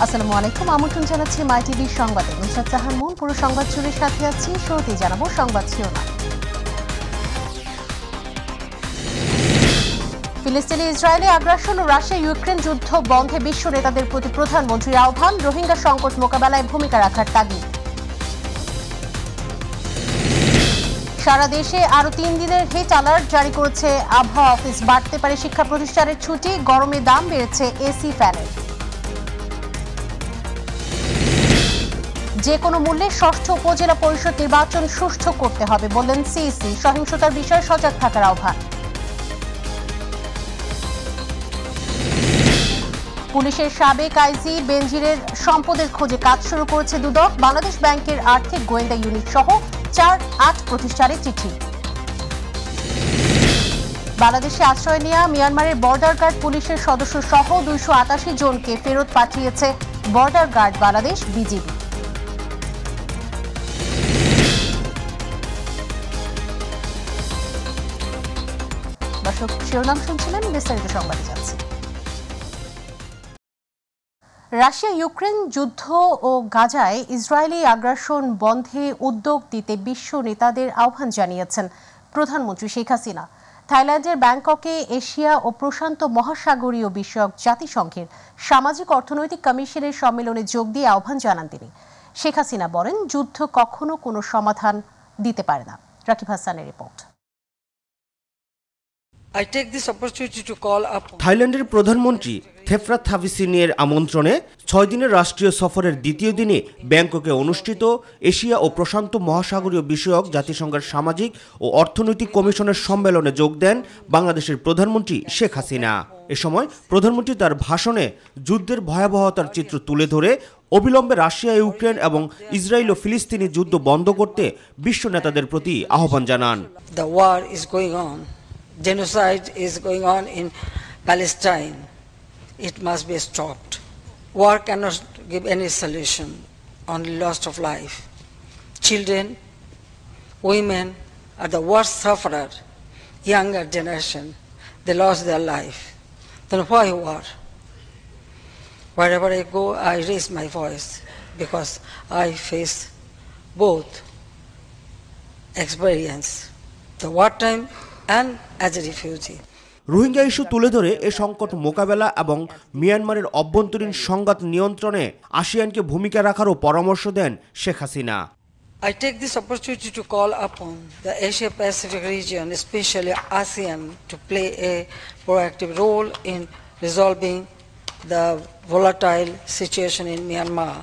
আসসালামু আলাইকুম, আমন্ত্রণ জানাচ্ছি মাই টিভি সংবাদে। নুসরাত জাহান মুন পুরো সংবাদ জুড়ে সাথে আছি। শুরুতেই জানাবো সংবাদ শিরোনাম। ফিলিস্তিনে ইসরায়েলি আগ্রাসন ও রাশিয়া ইউক্রেন যুদ্ধ বন্ধে বিশ্ব নেতাদের প্রতি প্রধানমন্ত্রীর আহ্বান, রোহিঙ্গা সংকট মোকাবেলায় ভূমিকা রাখার তাগিদ। সারা দেশে আরো 3 দিনের হিট অ্যালার্ট জারি করেছে আবহাওয়া অফিস। বাড়তে পারে শিক্ষা প্রতিষ্ঠানের ছুটি, গরমে দাম বেড়েছে এসি ফ্যানের। যে কোনো মূল্যে ষষ্ঠ উপজেলা পরিষদ নির্বাচন সুষ্ঠু করতে হবে বললেন সিইসি। সহিংসতার বিষয়ে সজাগ থাকার আহ্বান। পুলিশের সাবেক আইজি বেনজিরের সম্পদের খোঁজে কাজ শুরু করেছে দুদক। বাংলাদেশ ব্যাংকের আর্থিক গোয়েন্দা ইউনিট সহ 4-8 প্রতিষ্ঠানে চিঠি। বাংলাদেশে আশ্রয় নেওয়া মিয়ানমারের বর্ডার গার্ড পুলিশের সদস্য সহ 288 জনকে ফেরত পাঠিয়েছে বর্ডার গার্ড বাংলাদেশ বিজিবি। দর্শক, শিরোনাম শুনছিলেন, বিস্তারিত সংবাদে যাচ্ছে। রাশিয়া ইউক্রেন যুদ্ধ ও গাজায় ইসরায়েলি আগ্রাসন বন্ধে উদ্যোগ দিতে বিশ্ব নেতাদের আহ্বান জানিয়েছেন প্রধানমন্ত্রী শেখ হাসিনা। থাইল্যান্ডের ব্যাংককে এশিয়া ও প্রশান্ত মহাসাগরীয় বিষয়ক জাতিসংঘের সামাজিক অর্থনৈতিক কমিশনের সম্মেলনে যোগ দিয়ে আহ্বান জানান তিনি। শেখ হাসিনা বলেন, যুদ্ধ কখনো কোনো সমাধান দিতে পারে না। রাকিব হাসানের রিপোর্ট। থাইল্যান্ডের প্রধানমন্ত্রী থেফরাত থাভিসিনের আমন্ত্রণে 6 দিনের রাষ্ট্রীয় সফরের দ্বিতীয় দিনে ব্যাংককে অনুষ্ঠিত এশিয়া ও প্রশান্ত মহাসাগরীয় বিষয়ক জাতিসংঘের সামাজিক ও অর্থনৈতিক কমিশনের সম্মেলনে যোগ দেন বাংলাদেশের প্রধানমন্ত্রী শেখ হাসিনা। এ সময় প্রধানমন্ত্রী তার ভাষণে যুদ্ধের ভয়াবহতার চিত্র তুলে ধরে অবিলম্বে রাশিয়া ইউক্রেন এবং ইসরায়েল ও ফিলিস্তিনি যুদ্ধ বন্ধ করতে বিশ্ব নেতাদের প্রতি আহ্বান জানান। Genocide is going on in Palestine. It must be stopped. War cannot give any solution, only loss of life. Children, women are the worst sufferer. Younger generation, they lost their life. Then why war? Wherever I go, I raise my voice because I face both experience, the wartime and as a refugee. Rohingya issue তুলে ধরে এ সংকট মোকাবেলা এবং মিয়ানমারের অভ্যন্তরীণ সংঘাত নিয়ন্ত্রণে আসিয়ানকে ভূমিকা রাখারও পরামর্শ দেন Sheikh Hasina. I take this opportunity to call upon the Asia Pacific region, especially ASEAN, to play a proactive role in resolving the volatile situation in Myanmar.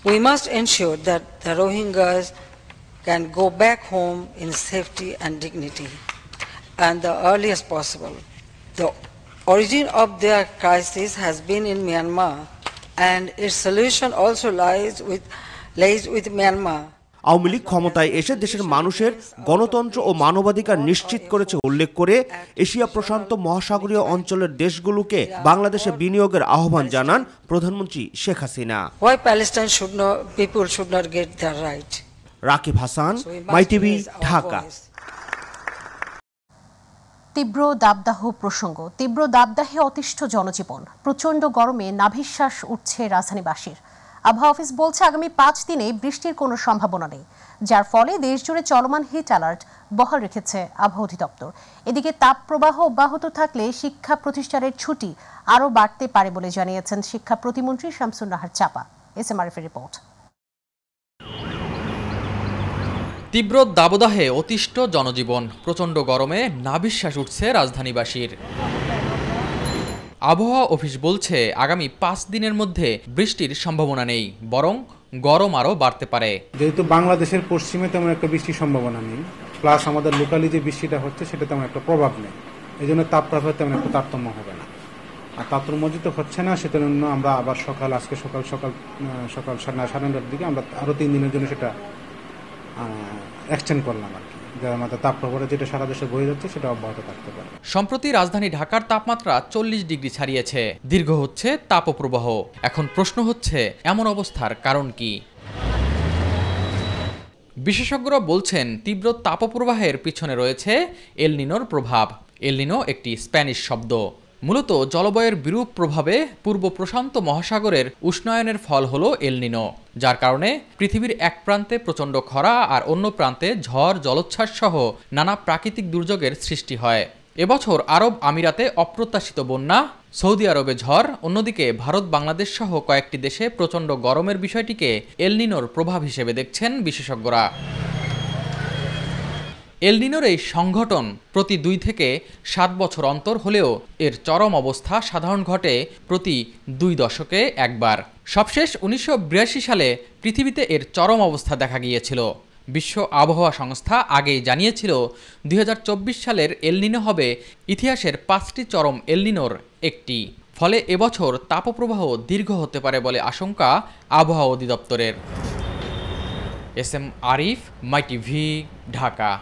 We must ensure that the Rohingyas can go back home in safety and dignity, and the earliest possible. The origin of their crisis has been in Myanmar, and its solution also lies with Myanmar. Awami League ক্ষমতায় এসে দেশের মানুষের গণতন্ত্র ও মানবাধিকার নিশ্চিত করেছে উল্লেখ করে এশিয়া প্রশান্ত মহাসাগরীয় অঞ্চলের দেশগুলোকে বাংলাদেশে বিনিয়োগের আহ্বান জানান প্রধানমন্ত্রী Sheikh Hasina. Why Palestine people should not get their right. Rakib Hasan, my TV, Dhaka. তীব্র দাবদাহ প্রসঙ্গ। তীব্র দাবদাহে অতিষ্ঠ জনজীবন। প্রচণ্ড গরমে নাভিশ্বাস উঠছে রাজধানীবাসীর। আবহাওয়া অফিস বলছে, আগামী 5 দিনে বৃষ্টির কোনো সম্ভাবনা নেই, যার ফলে দেশজুড়ে চলমান হিট অ্যালার্ট বহাল রেখেছে আবহাওয়া অধিদপ্তর। এদিকে তাপপ্রবাহ অব্যাহত থাকলে শিক্ষা প্রতিষ্ঠানের ছুটি আরও বাড়তে পারে বলে জানিয়েছেন শিক্ষা প্রতিমন্ত্রী শামসুন নাহার চাপা। এসএমআরএফের রিপোর্ট। তীব্র দাবদাহে অতিষ্ঠ জনজীবন। প্রচণ্ড গরমে নাভিশ্বাস উঠছে রাজধানীবাসীর। আবহাওয়া অফিস বলছে, আগামী 5 দিনের মধ্যে বৃষ্টির সম্ভাবনা নেই, বরং গরম আরও বাড়তে পারে। যেহেতু বাংলাদেশের পশ্চিমে তেমন একটা বৃষ্টির সম্ভাবনা নেই, প্লাস আমাদের লোকালি যে বৃষ্টিটা হচ্ছে সেটা তেমন একটা প্রভাব নেই, এই জন্য তাপপ্রবাহে তেমন একটা তারতম্য হবে না। আর তারতম্য যেহেতু হচ্ছে না, সেজন্য আমরা আবার আজকে সকাল 9:30টার দিকে আমরা আরও 3 দিনের জন্য সেটা এক্সটেন্ড করলাম আর কি, যার আমাদের তাপপ্রবাহ যেটা সারা দেশে বয়ে যাচ্ছে সেটা অব্যাহত থাকতে পারে। সম্প্রতি রাজধানী ঢাকার তাপমাত্রা 40 ডিগ্রি ছাড়িয়েছে। দীর্ঘ হচ্ছে তাপপ্রবাহ। এখন প্রশ্ন হচ্ছে, এমন অবস্থার কারণ কি? বিশেষজ্ঞরা বলছেন, তীব্র তাপপ্রবাহের পিছনে রয়েছে এল নিনোর প্রভাব। এল নিনো একটি স্প্যানিশ শব্দ, মূলত জলবায়ুর বিরূপ প্রভাবে পূর্ব প্রশান্ত মহাসাগরের উষ্ণায়নের ফল হলো এল নিনো, যার কারণে পৃথিবীর এক প্রান্তে প্রচণ্ড খরা আর অন্য প্রান্তে ঝড়, জলোচ্ছ্বাস সহ নানা প্রাকৃতিক দুর্যোগের সৃষ্টি হয়। এবছর আরব আমিরাতে অপ্রত্যাশিত বন্যা, সৌদি আরবে ঝড়, অন্যদিকে ভারত, বাংলাদেশ সহ কয়েকটি দেশে প্রচণ্ড গরমের বিষয়টিকে এল নিনোর প্রভাব হিসেবে দেখছেন বিশেষজ্ঞরা। এল নিনোর এই সংঘটন প্রতি 2 থেকে 7 বছর অন্তর হলেও এর চরম অবস্থা সাধারণ ঘটে প্রতি 2 দশকে একবার। সবশেষ 1982 সালে পৃথিবীতে এর চরম অবস্থা দেখা গিয়েছিল। বিশ্ব আবহাওয়া সংস্থা আগেই জানিয়েছিল 2024 সালের এল নিনো হবে ইতিহাসের 5টি চরম এল নিনোর একটি। ফলে এবছর তাপপ্রবাহ দীর্ঘ হতে পারে বলে আশঙ্কা আবহাওয়া অধিদপ্তরের। SM Arif, MyTV, Dhaka.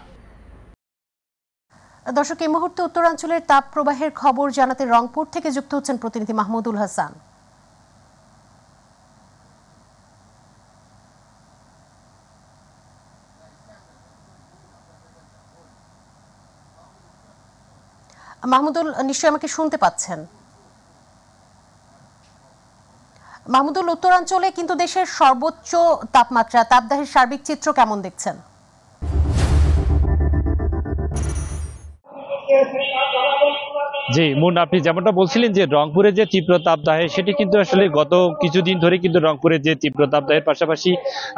দর্শক, এই মুহূর্তে উত্তরাঞ্চলের তাপ প্রবাহের খবর জানাতে রংপুর থেকে যুক্ত হচ্ছেন প্রতিনিধি মাহমুদুল হাসান। মাহমুদুল, নিশ্চয়ই আমাকে শুনতে পাচ্ছেন? মাহমুদুল, উত্তরাঞ্চলে কিন্তু দেশের সর্বোচ্চ তাপমাত্রা, তাপদাহের সার্বিক চিত্র কেমন দেখছেন? জি মুন, আপনি যেমনটা বলছিলেন যে রংপুরে যে তীব্র তাপদাহে সেটি কিন্তু আসলে গত কিছুদিন ধরে কিন্তু রংপুরে যে তীব্র তাপদাহের পাশাপাশি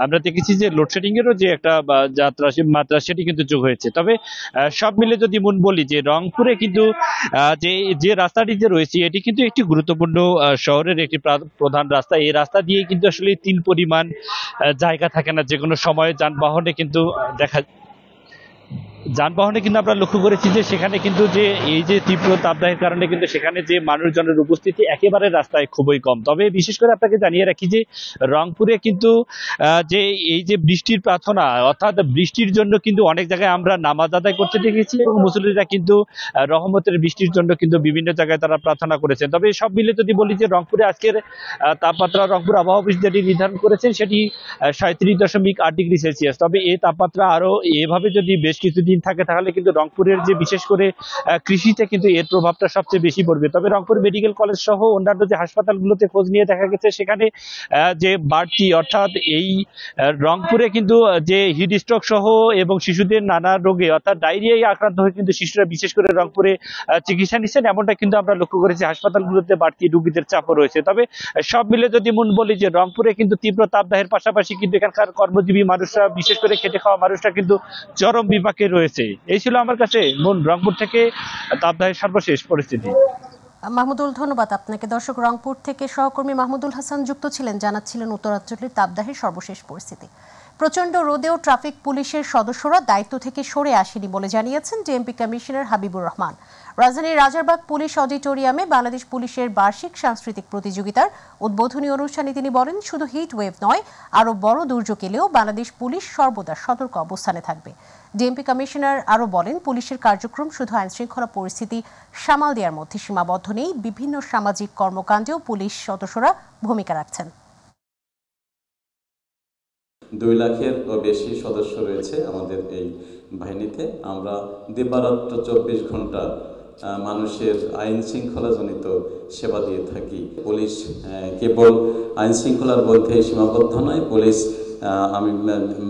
আমরা দেখেছি যে লোডশেডিং এরও যে একটা মাত্রা সেটি কিন্তু যোগ হয়েছে। তবে সব মিলে যদি মুন বলি যে রংপুরে কিন্তু যে রাস্তাটি যে রয়েছে এটি কিন্তু একটি গুরুত্বপূর্ণ শহরের একটি প্রধান রাস্তা। এই রাস্তা দিয়ে কিন্তু আসলে তিল পরিমাণ জায়গা থাকে না, যে কোনো সময়ে যানবাহনে কিন্তু আমরা লক্ষ্য করেছি যে সেখানে কিন্তু যে এই যে তীব্র তাপদাহের কারণে কিন্তু সেখানে যে মানুষজনের উপস্থিতি একেবারে রাস্তায় খুবই কম। তবে বিশেষ করে আপনাকে জানিয়ে রাখি যে রংপুরে কিন্তু যে এই যে বৃষ্টির প্রার্থনা, অর্থাৎ বৃষ্টির জন্য কিন্তু অনেক জায়গায় আমরা নামাজ আদায় করতে দেখেছি এবং মুসল্লিরা কিন্তু রহমতের বৃষ্টির জন্য কিন্তু বিভিন্ন জায়গায় তারা প্রার্থনা করেছেন। তবে সব মিলে যদি বলি যে রংপুরে আজকের তাপমাত্রা রংপুর আবহাওয়া অফিস যেটি নির্ধারণ করেছেন সেটি 37.8 ডিগ্রি সেলসিয়াস। তবে এই তাপমাত্রা আরো এভাবে যদি বেশ কিছুদিন থাকে তাহলে কিন্তু রংপুরের যে বিশেষ করে কৃষিতে কিন্তু এর প্রভাবটা সবচেয়ে বেশি পড়বে। তবে রংপুর মেডিকেল কলেজ সহ অন্যান্য যে হাসপাতালগুলোতে খোঁজ নিয়ে দেখা গেছে সেখানে যে বাড়তি, অর্থাৎ এই রংপুরে কিন্তু যে হিট স্ট্রোক সহ এবং শিশুদের নানা রোগে অর্থাৎ ডায়রিয়ায় আক্রান্ত হয়ে কিন্তু শিশুরা বিশেষ করে রংপুরে চিকিৎসা নিচ্ছেন, এমনটা কিন্তু আমরা লক্ষ্য করেছি। হাসপাতালগুলোতে বাড়তি রোগীদের চাপও রয়েছে। তবে সব মিলে যদি মন বলি যে রংপুরে কিন্তু তীব্র তাপদাহের পাশাপাশি কিন্তু এখানকার কর্মজীবী মানুষরা, বিশেষ করে খেটে খাওয়া মানুষরা কিন্তু চরম বিপাকে রয়েছে। এই ছিল আমার কাছে মন রংপুর থেকে তাপদাহের সর্বশেষ পরিস্থিতি। মাহমুদুল, ধন্যবাদ আপনাকে। দর্শক, রংপুর থেকে সহকর্মী মাহমুদুল হাসান যুক্ত ছিলেন, জানাচ্ছিলেন উত্তরাঞ্চলের তাপদাহের সর্বশেষ পরিস্থিতি। প্রচণ্ড রোদেও ট্রাফিক পুলিশের সদস্যরা দায়িত্ব থেকে সরে আসেনি বলে জানিয়েছেন ডিএমপি কমিশনার হাবিবুর রহমান। রাজধানীর রাজারবাগ পুলিশ অডিটোরিয়ামে বাংলাদেশ পুলিশের বার্ষিক সাংস্কৃতিক প্রতিযোগিতার উদ্বোধনী অনুষ্ঠানে তিনি বলেন, শুধু হিট ওয়েভ নয়, আরও বড় দুর্যোগ এলেও বাংলাদেশ পুলিশ সর্বদা সতর্ক অবস্থানে থাকবে। ডিএমপি কমিশনার আরও বলেন, পুলিশের কার্যক্রম শুধু আইনশৃঙ্খলা পরিস্থিতি সামাল দেওয়ার মধ্যে সীমাবদ্ধ নেই, বিভিন্ন সামাজিক কর্মকাণ্ডেও পুলিশ সদস্যরা ভূমিকা রাখছেন। 2 লাখেরও বেশি সদস্য রয়েছে আমাদের এই বাহিনীতে। আমরা দিবারাত্র 24 ঘন্টা মানুষের আইন শৃঙ্খলাজনিত সেবা দিয়ে থাকি। পুলিশ কেবল আইন শৃঙ্খলার মধ্যে সীমাবদ্ধ নয়, পুলিশ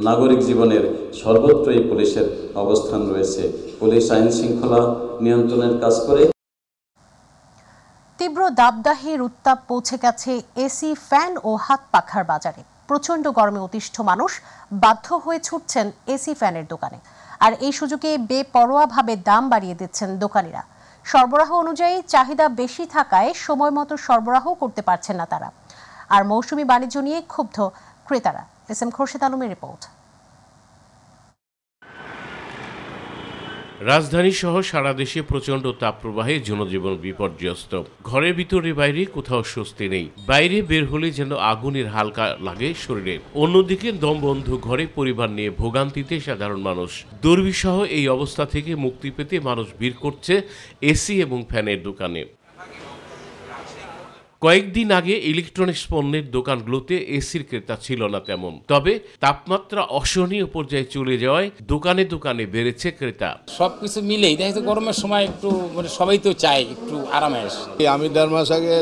নাগরিক জীবনের সর্বত্রই পুলিশের অবস্থান রয়েছে। পুলিশ আইন শৃঙ্খলা নিয়ন্ত্রণের কাজ করে। তীব্র দাবদাহের উত্তাপ পৌঁছে গেছে এসি, ফ্যান ও হাত পাখার বাজারে। প্রচণ্ড গরমে অতিষ্ঠ মানুষ বাধ্য হয়ে ছুটছেন এসি, ফ্যানের দোকানে। আর এই সুযোগে বেপরোয়াভাবে দাম বাড়িয়ে দিচ্ছেন দোকানিরা। সরবরাহ অনুযায়ী চাহিদা বেশি থাকায় সময় মতো সরবরাহ করতে পারছেন না তারা। আর মৌসুমি বাণিজ্য নিয়ে ক্ষুব্ধ ক্রেতারা। SM খোরশেদ আলমের রিপোর্ট। রাজধানী সহ সারা দেশে প্রচণ্ড তাপপ্রবাহে জনজীবন বিপর্যস্ত। ঘরের ভিতরে বাইরে কোথাও স্বস্তি নেই। বাইরে বের হলে যেন আগুনের হালকা লাগে শরীরে। অন্যদিকে দমবন্ধ ঘরে পরিবার নিয়ে ভোগান্তিতে সাধারণ মানুষ। দুর্বিষহ এই অবস্থা থেকে মুক্তি পেতে মানুষ ভিড় করছে এসি এবং ফ্যানের দোকানে। কয়েকদিন আগে ইলেকট্রনিক্স পণ্যের দোকানগুলোতে এসির ক্রেতা ছিল না তেমন, তবে তাপমাত্রা অসহনীয় পর্যায়ে চলে যাওয়ায় দোকানে দোকানে বেড়েছে ক্রেতা। সবকিছু মিলেই দেখা যাচ্ছে গরমের সময় একটু মানে সবাই তো চায় একটু আরামায়েশ। আমি 1.5 মাস আগে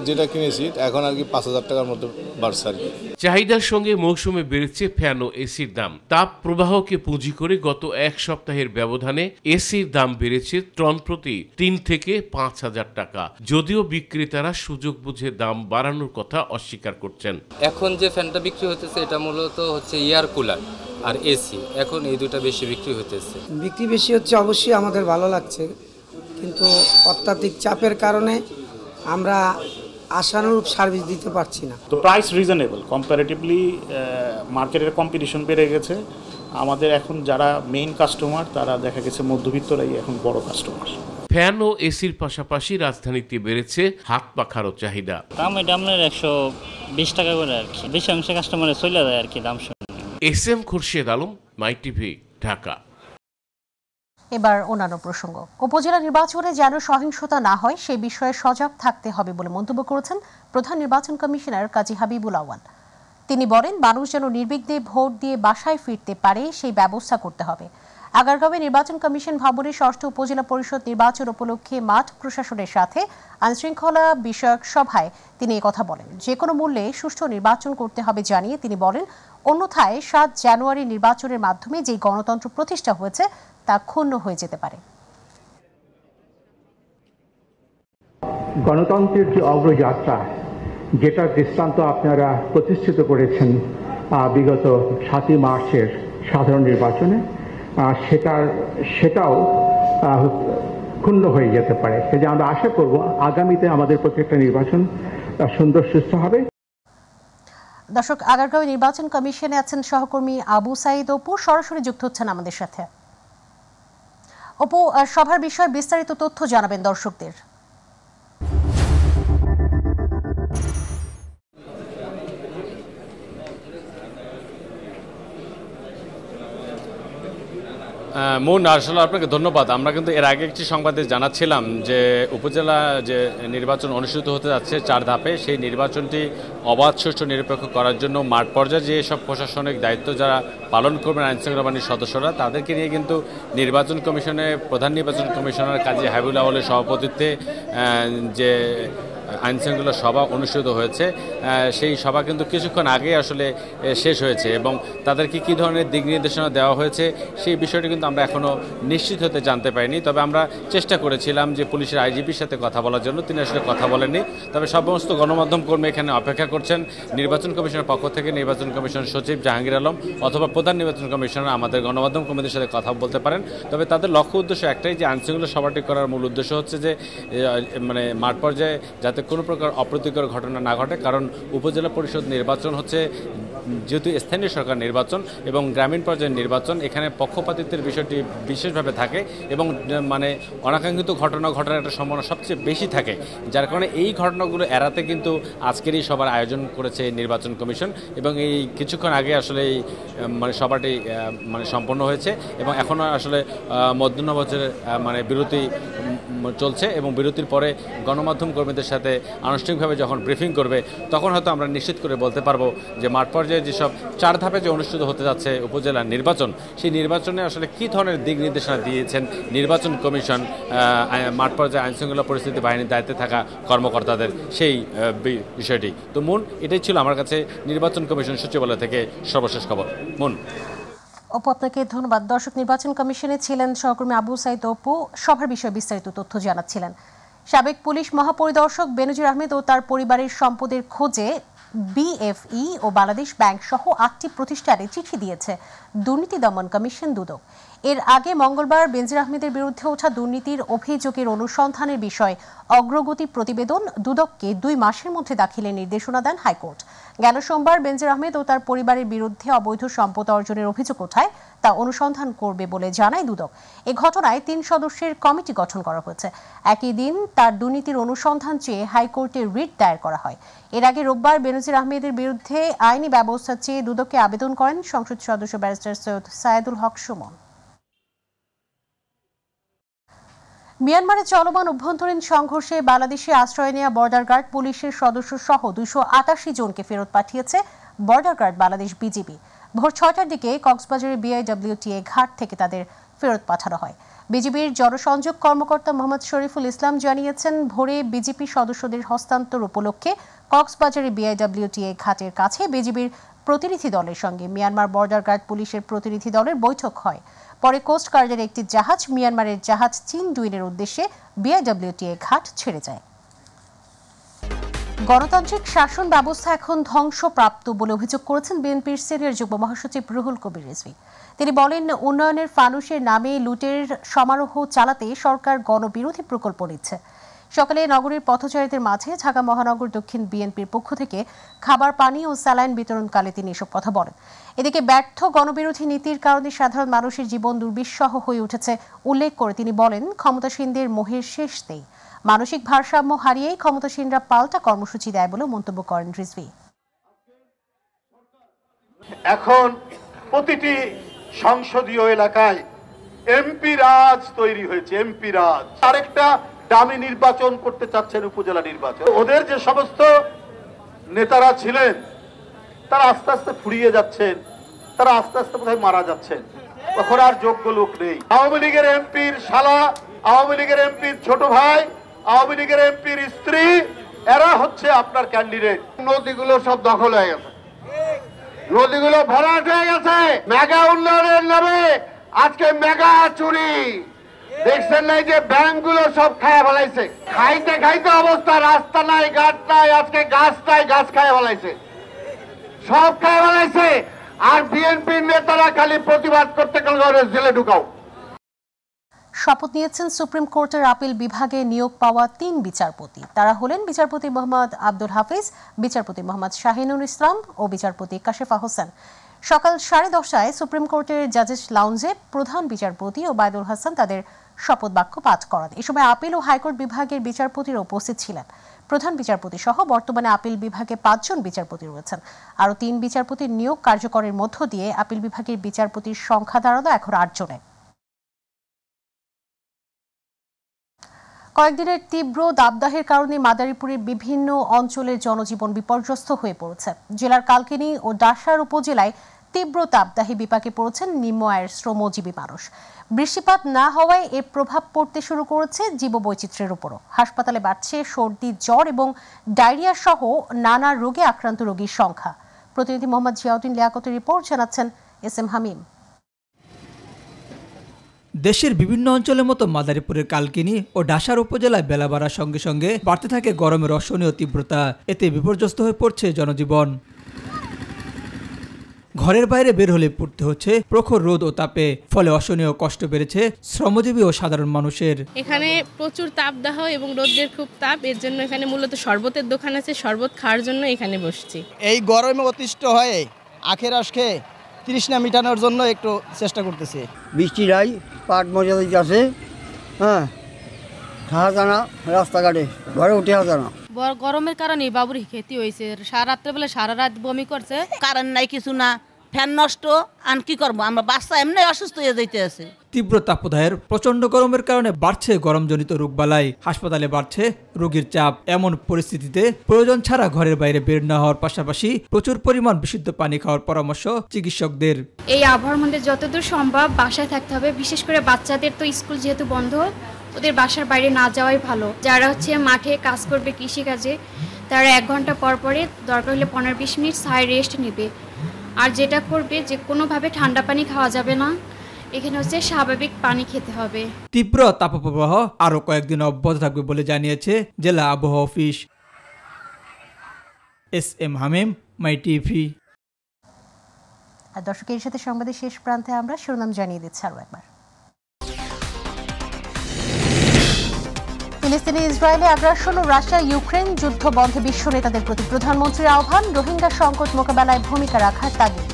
যেটা কিনেছি এখন আর কি 5,000 টাকার মতো বাড়ছে আর কি। চাহিদার সঙ্গে মৌসুমে বেড়েছে ফ্যান ও এসির দাম। তাপ প্রবাহকে পুঁজি করে গত এক সপ্তাহের ব্যবধানে এসির দাম বেড়েছে টন প্রতি 3 থেকে 5,000 টাকা। যদিও বিক্রেতারা সুযোগ বুঝে দাম বাড়ানোর কথা অস্বীকার করছেন। এখন যে ফ্যানটা বিক্রি হতেছে এটা মূলত হচ্ছে এয়ার কুলার আর এসি, এখন এই দুটা বেশি বিক্রি হতেছে। বিক্রি বেশি হচ্ছে অবশ্যই আমাদের ভালো লাগছে, কিন্তু অত্যাধিক চাপের কারণে আমরা আশানুরূপ সার্ভিস দিতে পারছি না। তো প্রাইস রিজনেবল, কম্পারেটিভলি মার্কেটের কম্পিটিশন বেড়ে গেছে। আমাদের এখন যারা মেইন কাস্টমার তারা দেখা গেছে মধ্যবিত্তরাই এখন বড় কাস্টমার। ফ্যান ও এসির পাশাপাশি রাজধানীতে বেড়েছে হাত পাখারও চাহিদা। দাম এটা আপনার 120 টাকা করে আর কি, বেশি অংশে কাস্টমারে চলে যায় আর কি দাম শুনে। SM খুরশেদ আলম, মাই টিভি, ঢাকা। এবার অন্যান্য প্রসঙ্গ। উপজেলা নির্বাচনে যেন সহিংসতা না হয় সে বিষয়ে সজাগ থাকতে হবে বলে মন্তব্য করেছেন প্রধান নির্বাচন কমিশনার কাজী হাবিবুল আওয়াল। তিনি বলেন, মানুষ যেন নির্বিঘ্নে ভোট দিয়ে বাসায় ফিরতে পারে সেই ব্যবস্থা করতে হবে। আগারগাঁওয়ে নির্বাচন কমিশন ভবনে ষষ্ঠ উপজেলা পরিষদ নির্বাচন উপলক্ষে মাঠ প্রশাসনের সাথে আইনশৃঙ্খলা বিষয়ক সভায় তিনি কথা বলেন। যে কোনো মূল্যে সুষ্ঠু নির্বাচন করতে হবে জানিয়ে তিনি বলেন, অন্যথায় 7 জানুয়ারি নির্বাচনের মাধ্যমে যে গণতন্ত্র প্রতিষ্ঠা হয়েছে তা ক্ষুণ্ণ হয়ে যেতে পারে। গণতন্ত্রের যে অগ্রযাত্রা, যেটা দৃষ্টান্ত আপনারা প্রতিষ্ঠিত করেছেন বিগত 7ই মার্চের সাধারণ নির্বাচনে, সেটাও ক্ষুণ্ণ হয়ে যেতে পারে। যে আমরা আশা করব আগামীতে আমাদের প্রত্যেকটা নির্বাচন সুন্দর সুস্থ হবে। দর্শক, আগারগাঁও নির্বাচন কমিশনে আছেন সহকর্মী আবু সাইদ অপু, সরাসরি যুক্ত হচ্ছেন আমাদের সাথে। অপু, সভার বিষয়ে বিস্তারিত তথ্য জানাবেন দর্শকদের। মন, আসলে আপনাকে ধন্যবাদ। আমরা কিন্তু এর আগে একটি সংবাদে জানাচ্ছিলাম যে উপজেলা যে নির্বাচন অনুষ্ঠিত হতে যাচ্ছে 4 ধাপে, সেই নির্বাচনটি অবাধ, সুষ্ঠু, নিরপেক্ষ করার জন্য মাঠ পর্যায়ে যে সব প্রশাসনিক দায়িত্ব যারা পালন করবেন আইনশৃঙ্খলা বাহিনীর সদস্যরা, তাদেরকে নিয়ে কিন্তু নির্বাচন কমিশনে প্রধান নির্বাচন কমিশনার কাজী হাবিবুল আওয়ালের সভাপতিত্বে যে আইনশৃঙ্খলা সভা অনুষ্ঠিত হয়েছে, সেই সভা কিন্তু কিছুক্ষণ আগে আসলে শেষ হয়েছে এবং তাদেরকে কী ধরনের দিক নির্দেশনা দেওয়া হয়েছে সেই বিষয়টি কিন্তু আমরা এখনও নিশ্চিত হতে জানতে পারিনি। তবে আমরা চেষ্টা করেছিলাম যে পুলিশের আইজিপির সাথে কথা বলার জন্য, তিনি আসলে কথা বলেননি। তবে সমস্ত গণমাধ্যম কর্মী এখানে অপেক্ষা করছেন নির্বাচন কমিশনের পক্ষ থেকে নির্বাচন কমিশন সচিব জাহাঙ্গীর আলম অথবা প্রধান নির্বাচন কমিশনার আমাদের গণমাধ্যম কর্মীদের সাথে কথা বলতে পারেন। তবে তাদের লক্ষ্য উদ্দেশ্য একটাই, যে আইনশৃঙ্খলা সভাটি করার মূল উদ্দেশ্য হচ্ছে যে মানে মাঠ পর্যায়ে যাতে কোনো প্রকার অপ্রীতিকর ঘটনা না ঘটে। কারণ উপজেলা পরিষদ নির্বাচন হচ্ছে যেহেতু স্থানীয় সরকার নির্বাচন এবং গ্রামীণ পর্যায়ের নির্বাচন, এখানে পক্ষপাতিত্বের বিষয়টি বিশেষভাবে থাকে এবং মানে অনাকাঙ্ক্ষিত ঘটনা ঘটার একটা সম্ভাবনা সবচেয়ে বেশি থাকে, যার কারণে এই ঘটনাগুলো এড়াতে কিন্তু আজকের এই সভার আয়োজন করেছে নির্বাচন কমিশন এবং এই কিছুক্ষণ আগে আসলে এই মানে সভাটি মানে সম্পন্ন হয়েছে এবং এখনও আসলে মধ্যাহ্নভোজের মানে বিরতি চলছে এবং বিরতির পরে গণমাধ্যম কর্মীদের সাথে আনুষ্ঠানিকভাবে যখন ব্রিফিং করবে তখন হয়তো আমরা নিশ্চিত করে বলতে পারবো যে মাঠ পর্যায়ে যেসব 4 ধাপে যে অনুষ্ঠিত হতে যাচ্ছে উপজেলা নির্বাচন, সেই নির্বাচনে আসলে কী ধরনের দিক নির্দেশনা দিয়েছেন নির্বাচন কমিশন মাঠ পর্যায়ে আইনশৃঙ্খলা পরিস্থিতি বাহিনীর দায়িত্বে থাকা কর্মকর্তাদের, সেই বিষয়টি। তো মন, এটাই ছিল আমার কাছে নির্বাচন কমিশন সচিবালয় থেকে সর্বশেষ খবর। মন। অপু, আপনাকে ধন্যবাদ। দর্শক, নির্বাচন কমিশনে ছিলেন সহকর্মী আবু সাইদ অপু, সভার বিষয়ে বিস্তারিত তথ্য জানাচ্ছিলেন। সাবেক পুলিশ মহাপরিদর্শক বেনজির আহমেদ ও তার পরিবারের সম্পদের খোঁজে বিএফই ও বাংলাদেশ ব্যাংক সহ 8টি প্রতিষ্ঠানে চিঠি দিয়েছে দুর্নীতি দমন কমিশন দুদক। এর আগে মঙ্গলবার বেনজির আহমেদের বিরুদ্ধে ওঠা দুর্নীতির অভিযোগের অনুসন্ধানের বিষয়ে অগ্রগতি প্রতিবেদন দুদককে 2 মাসের মধ্যে দাখিলের নির্দেশনা দেন হাইকোর্ট। গেল সোমবার বেনজির আহমেদ ও তার পরিবারের বিরুদ্ধে অবৈধ সম্পদ অর্জনের অভিযোগ ওঠায় তা অনুসন্ধান করবে বলে জানায় দুদক। এ ঘটনায় 3 সদস্যের কমিটি গঠন করা হয়েছে। একই দিন তার দুর্নীতির অনুসন্ধান চেয়ে হাইকোর্টে রিট দায়ের করা হয়। এর আগে রোববার বেনজির আহমেদের বিরুদ্ধে আইনি ব্যবস্থা চেয়ে দুদককে আবেদন করেন সংসদ সদস্য ব্যারিস্টার সৈয়দ সায়েদুল হক সুমন। মিয়ানমারে চলমান অভ্যন্তরীণ সংঘর্ষে বাংলাদেশে আশ্রয় নেওয়া বর্ডার গার্ড পুলিশের সদস্য সহ 288 জনকে ফেরত পাঠিয়েছে বর্ডার গার্ড বাংলাদেশ বিজিবি। ভোর 6টার দিকে কক্সবাজারের BIWTA ঘাট থেকে তাদের ফেরত পাঠানো হয়। বিজিবির জনসংযোগ কর্মকর্তা মোহাম্মদ শরীফুল ইসলাম জানিয়েছেন, ভোরে বিজিবি সদস্যদের হস্তান্তর উপলক্ষে কক্সবাজারের BIWTA ঘাটের কাছে বিজিবির প্রতিনিধি দলের সঙ্গে মিয়ানমার বর্ডার গার্ড পুলিশের প্রতিনিধি দলের বৈঠক হয়। পরে কোস্ট গার্ডের একটি জাহাজ মিয়ানমারের জাহাজ চিনডুইনের উদ্দেশ্যে BIWTA ঘাট ছেড়ে যায়। গণতান্ত্রিক শাসন ব্যবস্থা এখন ধ্বংসপ্রাপ্ত বলে অভিযোগ করেছেন বিএনপির সিনিয়র যুগ্ম মহাসচিব রুহুল কবির রিজভী। তিনি বলেন, উন্নয়নের ফানুসের নামে লুটের সমারোহ চালাতে সরকার গণবিরোধী প্রকল্প নিচ্ছে। সকালে নগরীর পথচারীদের মাঝে ঢাকা মহানগর দক্ষিণ বিএনপির পক্ষ থেকে খাবার, পানি ও স্যালাইন বিতরণকালে তিনি এসব কথা বলেন। এদিকে ব্যর্থ গণবিরোধী নীতির কারণে সাধারণ মানুষের জীবন দুর্বিষহ হয়ে উঠেছে উল্লেখ করে তিনি বলেন, ক্ষমতাসীনদের মোহের শেষ নেই। মানসিক ভারসাম্য হারিয়েই ক্ষমতাসীনরা পাল্টা কর্মসূচি দেয় বলে মন্তব্য করেন রিজভী। এখন প্রতিটি সংসদীয় এলাকায় এমপি রাজ তৈরি হয়েছে, এমপি রাজ। আরেকটা দামি নির্বাচন করতে চাচ্ছেন, উপজেলা নির্বাচন। ওদের যে সমস্ত নেতারা ছিলেন তারা আস্তে আস্তে ফুরিয়ে যাচ্ছেন, তারা আস্তে আস্তে কোথায় মারা যাচ্ছেন, তখন আর যোগ্য লোক নেই। আওয়ামী লীগের এমপির শালা, আওয়ামী লীগের এমপির ছোট ভাই, আওয়ামী লীগের এমপির স্ত্রী, এরা হচ্ছে আপনার ক্যান্ডিডেট। নদীগুলো সব দখল হয়ে গেছে, নদীগুলো ভরাট হয়ে গেছে। মেগা উন্নয়নের নামে আজকে মেগা চুরি দেখছেন নাই যে ব্যাংকগুলো সব খায় ফেলাইছে। খাইতে খাইতে অবস্থা, রাস্তা নাই, ঘাট নাই, আজকে গাছ নাই, গাছ খায় ফেলাইছে, সব খায় ফেলাইছে। আর বিএনপির নেতারা খালি প্রতিবাদ করতে গেলে জেলে ঢুকাও। শপথ নিয়েছেন সুপ্রিম কোর্টের আপিল বিভাগে নিয়োগ পাওয়া 3 বিচারপতি। তারা হলেন বিচারপতি মোহাম্মদ আব্দুল হাফিজ, বিচারপতি মোহাম্মদ শাহিনুল ইসলাম ও বিচারপতি কাশেফা হোসেন। সকাল 10:30টায় সুপ্রিম কোর্টের জাজেস লাউঞ্জে প্রধান বিচারপতি ওবায়দুল হাসান তাদের শপথ বাক্য পাঠ করান। এ সময় আপিল ও হাইকোর্ট বিভাগের বিচারপতিরা উপস্থিত ছিলেন। প্রধান বিচারপতি সহ বর্তমানে আপিল বিভাগে 5 জন বিচারপতি রয়েছেন। আরও 3 বিচারপতির নিয়োগ কার্যকরের মধ্য দিয়ে আপিল বিভাগের বিচারপতির সংখ্যা দাঁড়ালো এখন 8 জনে। কয়েকদিনের তীব্র দাবদাহের কারণে মাদারীপুরের বিভিন্ন অঞ্চলের জনজীবন বিপর্যস্ত হয়ে পড়েছে। জেলার কালকিনি ও ডাসার উপজেলায় তীব্র তাপদাহে বিপাকে পড়েছেন নিম্ন আয়ের শ্রমজীবী মানুষ। বৃষ্টিপাত না হওয়ায় এর প্রভাব পড়তে শুরু করেছে জীববৈচিত্র্যের উপরও। হাসপাতালে বাড়ছে সর্দি, জ্বর এবং ডায়রিয়া সহ নানা রোগে আক্রান্ত রোগীর সংখ্যা। প্রতিনিধি মোহাম্মদ জিয়াউদ্দিন লিয়াকতের রিপোর্ট, জানাচ্ছেন SM হামিম। দেশের বিভিন্ন অঞ্চলের মতো মাদারীপুরের কালকিনি ও ডাসার উপজেলায় বেলা বাড়ার সঙ্গে সঙ্গে বাড়তে থাকে গরমের অসহনীয় তীব্রতা। এতে বিপর্যস্ত হয়ে পড়ছে জনজীবন। ঘরের বাইরে বের হলে পড়তে হচ্ছে প্রখর রোদ ও তাপে, ফলে অসহনীয় কষ্ট বেড়েছে শ্রমজীবী ও সাধারণ মানুষের। এখানে প্রচুর তাপদাহ এবং রোদের খুব তাপ, এর জন্য এখানে মূলত শরবতের দোকান আছে, শরবত খাওয়ার জন্য এখানে বসছি। এই গরমে অতিষ্ঠ হয়ে আখের রস খেয়ে তৃষ্ণা মিটানোর জন্য একটু চেষ্টা করতেছে। বৃষ্টি নাই, পাট মজা আছে, হ্যাঁ, খাওয়া জানা রাস্তাঘাটে ঘরে উঠে জানা। গরমের কারণে বাবুর ক্ষতি হয়েছে, রাত্রেবেলা সারা রাত বমি করছে, কারেন্ট নাই, কিছু না, ফ্যান নষ্ট, আর কি করবো আমরা, বাচ্চা এমনি অসুস্থ হয়ে যাইতে আছে। তীব্র তাপদাহের প্রচন্ড গরমের কারণে বাড়ছে গরমজনিত রোগবালাই, হাসপাতালে বাড়ছে রোগীর চাপ। এমন পরিস্থিতিতে প্রয়োজন ছাড়া ঘরের বাইরে বের না হওয়ার পাশাপাশি প্রচুর পরিমাণ বিশুদ্ধ পানি খাওয়ার পরামর্শ চিকিৎসকদের। এই আবহাওয়ার মধ্যে যতদূর সম্ভব বাসায় থাকতে হবে, বিশেষ করে বাচ্চাদের তো স্কুল যেহেতু বন্ধ, ওদের বাসার বাইরে না যাওয়াই ভালো। যারা হচ্ছে মাঠে কাজ করবে কৃষিকাজে, তারা 1 ঘন্টা পর পরে দরকার হলে 15-20 মিনিট সাইড রেস্ট নেবে। আর যেটা করবে, যে কোনোভাবে ঠান্ডা পানি খাওয়া যাবে না, এখানে হচ্ছে স্বাভাবিক পানি খেতে হবে। তীব্র তাপপ্রবাহ আরও কয়েকদিন অব্যাহত থাকবে বলে জানিয়েছে জেলা আবহাওয়া অফিস। SM হামিম, মাই টিভি। আর দর্শকের সাথে সংবাদের শেষ প্রান্তে আমরা শিরোনাম জানিয়ে দিচ্ছি আরও একবার। ফিলিস্তিনে ইসরায়েলি আগ্রাসন ও রাশিয়া ইউক্রেন যুদ্ধ বন্ধে বিশ্ব নেতাদের প্রতি প্রধানমন্ত্রীর আহ্বান, রোহিঙ্গা সংকট মোকাবেলায় ভূমিকা রাখার তাগিদ।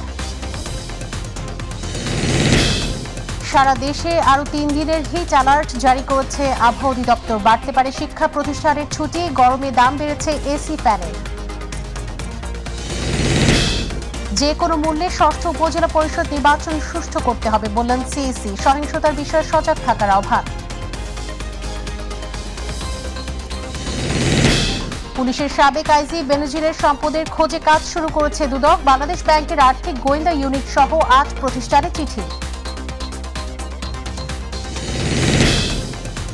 সারা দেশে আরও 3 দিনের হিট অ্যালার্ট জারি করেছে আবহাওয়া অধিদপ্তর। বাড়তে পারে শিক্ষা প্রতিষ্ঠানের ছুটি, গরমে দাম বেড়েছে এসি প্যানেল। যে কোনো মূল্যে ষষ্ঠ উপজেলা পরিষদ নির্বাচন সুষ্ঠু করতে হবে বললেন CEC, সহিংসতার বিষয়ে সজাগ থাকার আহ্বান। পুলিশের সাবেক আইজি বেনজিরের সম্পদের খোঁজে কাজ শুরু করেছে দুদক। বাংলাদেশ ব্যাংকের আর্থিক গোয়েন্দা ইউনিট সহ 8 প্রতিষ্ঠানে চিঠি।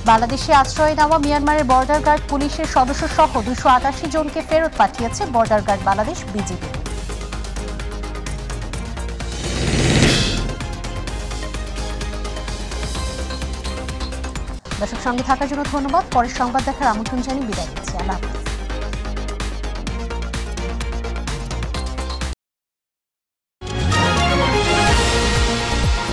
বাংলাদেশে আশ্রয় নেওয়া মিয়ানমারের বর্ডার গার্ড পুলিশের সদস্য সহ 288 জনকে ফেরত পাঠিয়েছে বর্ডার গার্ড বাংলাদেশ বিজিবি। দর্শক সঙ্গে থাকার জন্য ধন্যবাদ। পরের সংবাদ দেখার আমন্ত্রণ জানিয়ে বিদায় নিচ্ছি। আল্লাহ হাফেজ।